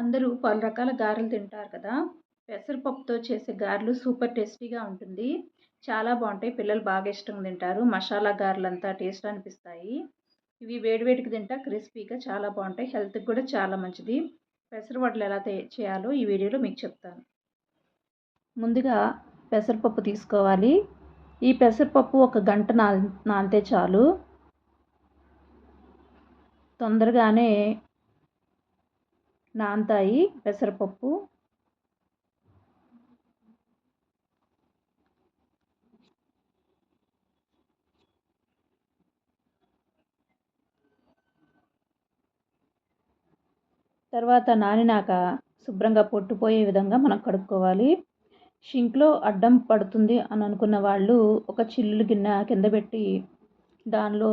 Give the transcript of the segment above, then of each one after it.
అందరూ పలు రకాల గారెలు తింటారు కదా! పెసరపప్పుతో చేసే గారెలు సూపర్ టేస్టీగా ఉంటుంది. చాలా బావుంటాయి. పిల్లలు బాగా ఇష్టంగా తింటారు. మసాలా గారెలంతా టేస్ట్ అనిపిస్తాయి. ఇవి వేడి వేడికి తింటా క్రిస్పీగా చాలా బావుంటాయి. హెల్త్‌కి కూడా చాలా మంచిది. పెసర వడలు ఎలా చేయాలో ఈ వీడియోలో మీకు చెప్తాను. ముందుగా పెసరపప్పు తీసుకోవాలి. ఈ పెసరపప్పు ఒక గంట నానితే చాలు. తొందరగానే నానతాయి పెసరపప్పు. తర్వాత నానినాక శుభ్రంగా పొట్టుపోయే విధంగా మనం కడుక్కోవాలి. షింక్‌లో అడ్డం పడుతుంది అని అనుకున్న వాళ్ళు ఒక చిల్లులు గిన్నె కింద పెట్టి దానిలో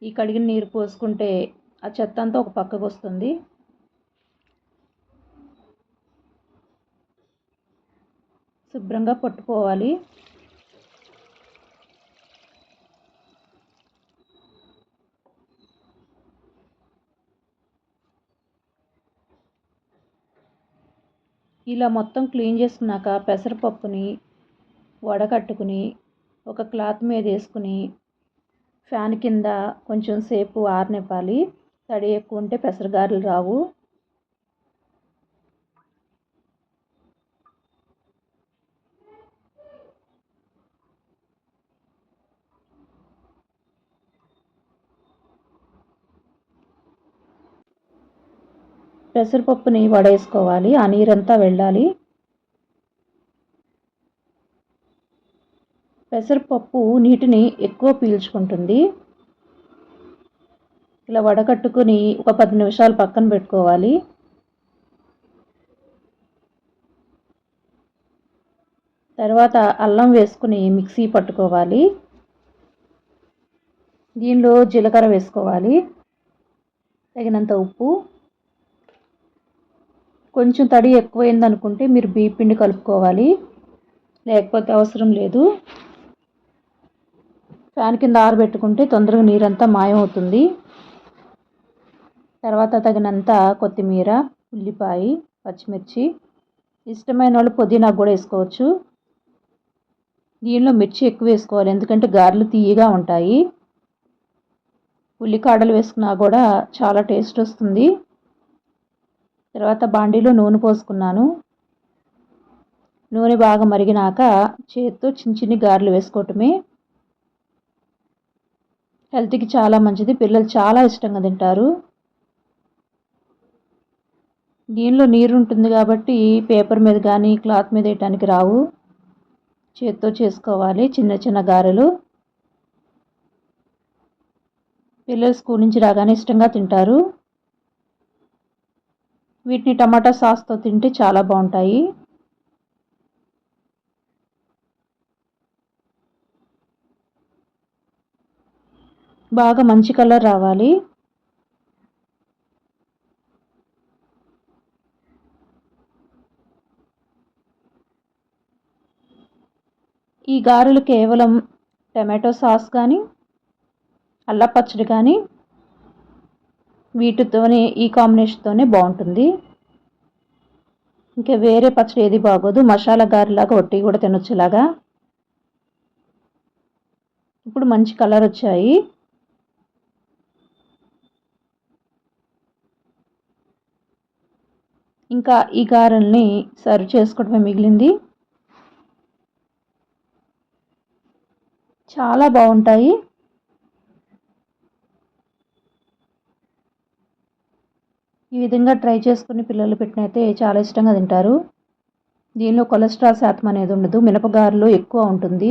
ఈ కడిగిన నీరు పోసుకుంటే ఆ చెత్తంతా ఒక పక్కకొస్తుంది. శుభ్రంగా పట్టుకోవాలి. ఇలా మొత్తం క్లీన్ చేసుకున్నాక పెసరపప్పుని వడకట్టుకుని ఒక క్లాత్ మీద వేసుకుని ఫ్యాన్ కింద కొంచెం సేపు ఆరనివ్వాలి. తడి ఎక్కువ ఉంటే పెసరగారెలు రావు. పెసరపప్పుని వడేసుకోవాలి. ఆ నీరంతా వెళ్ళాలి. పెసరపప్పు నీటిని ఎక్కువ పీల్చుకుంటుంది. ఇలా వడకట్టుకుని ఒక 10 నిమిషాలు పక్కన పెట్టుకోవాలి. తర్వాత అల్లం వేసుకుని మిక్సీ పట్టుకోవాలి. దీనిలో జీలకర్ర వేసుకోవాలి. తగినంత ఉప్పు. కొంచెం తడి ఎక్కువైందనుకుంటే మీరు బియ్యం పిండి కలుపుకోవాలి. లేకపోతే అవసరం లేదు. ఫ్యాన్ కింద ఆరబెట్టుకుంటే తొందరగా నీరంతా మాయమవుతుంది. తర్వాత తగినంత కొత్తిమీర, ఉల్లిపాయ, పచ్చిమిర్చి, ఇష్టమైన వాళ్ళు పుదీనా కూడా వేసుకోవచ్చు. దీనిలో మిర్చి ఎక్కువ వేసుకోవాలి, ఎందుకంటే గారెలు తీయగా ఉంటాయి. ఉల్లికాడలు వేసుకున్నా కూడా చాలా టేస్ట్ వస్తుంది. తర్వాత బాండీలో నూనె పోసుకున్నాను. నూనె బాగా మరిగినాక చేత్తో చిన్న చిన్న గారెలు వేసుకోవటమే. హెల్త్‌కి చాలా మంచిది. పిల్లలు చాలా ఇష్టంగా తింటారు. దీనిలో నీరు ఉంటుంది కాబట్టి పేపర్ మీద కానీ క్లాత్ మీద వేయటానికి రావు. చేత్తో చేసుకోవాలి చిన్న చిన్న గారెలు. పిల్లలు స్కూల్ నుంచి రాగానే ఇష్టంగా తింటారు. వీటిని టమాటా సాస్తో తింటే చాలా బాగుంటాయి. బాగా మంచి కలర్ రావాలి. ఈ గారెలు కేవలం టమాటో సాస్ కానీ అల్లం పచ్చడి కానీ వీటితోనే ఈ కాంబినేషన్తోనే బాగుంటుంది. ఇంకా వేరే పచ్చడి ఏది బాగోదు. మసాలా గారెలాగా ఒట్టి కూడా తినొచ్చు ఇలాగా. ఇప్పుడు మంచి కలర్ వచ్చాయి. ఇంకా ఈ గారెల్ని సర్వ్ చేసుకోవడమే మిగిలింది. చాలా బాగుంటాయి. ఈ విధంగా ట్రై చేసుకుని పిల్లలు పెట్టినైతే చాలా ఇష్టంగా తింటారు. దీనిలో కొలెస్ట్రాల్ శాతం అనేది ఉండదు. మినపగారెలో ఎక్కువ ఉంటుంది.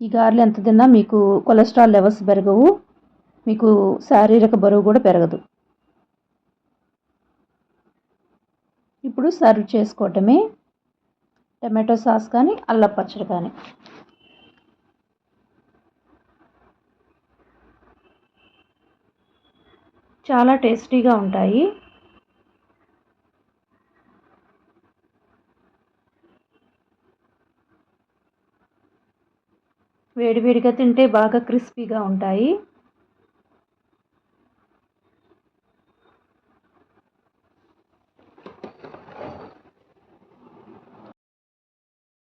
ఈ గారెలు ఎంత తిన్నా మీకు కొలెస్ట్రాల్ లెవెల్స్ పెరగవు. మీకు శారీరక బరువు కూడా పెరగదు. ఇప్పుడు సర్వ్ చేసుకోవటమే. టమాటో సాస్ కానీ అల్లం పచ్చడి కానీ. చాలా టేస్టీగా ఉంటాయి. వేడివేడిగా తింటే బాగా క్రిస్పీగా ఉంటాయి.